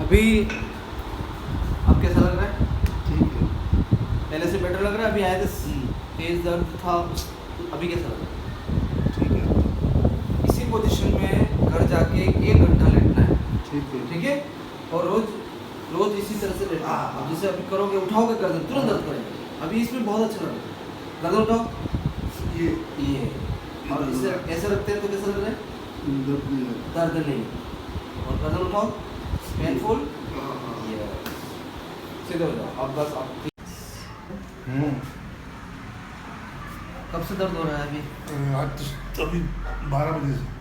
अभी अब कैसा लग रहा है? ठीक है। पहले से बेटर लग रहा है? अभी आया था तेज दर्द था, अभी कैसा लग रहा है? ठीक है। इसी पोजीशन में घर जाके 1 घंटा लेटना है। ठीक है। ठीक है? और रोज इसी तरह से लेटना है। अब जैसे अभी करोगे, उठाओगे गर्दन, तुरंत दर्द करेगा। अभी इसमें बहुत अच्छा लग रहा है। गर्दन उठाओ, ये और इसे ऐसे रखते हैं तो कैसा लग रहा है? दर्द नहीं। और गर्दन उठाओ, पेनफुल, सीधे हो जाओ। अब बस आप कब से दर्द हो रहा है अभी? आज तो अभी 12 बजे से।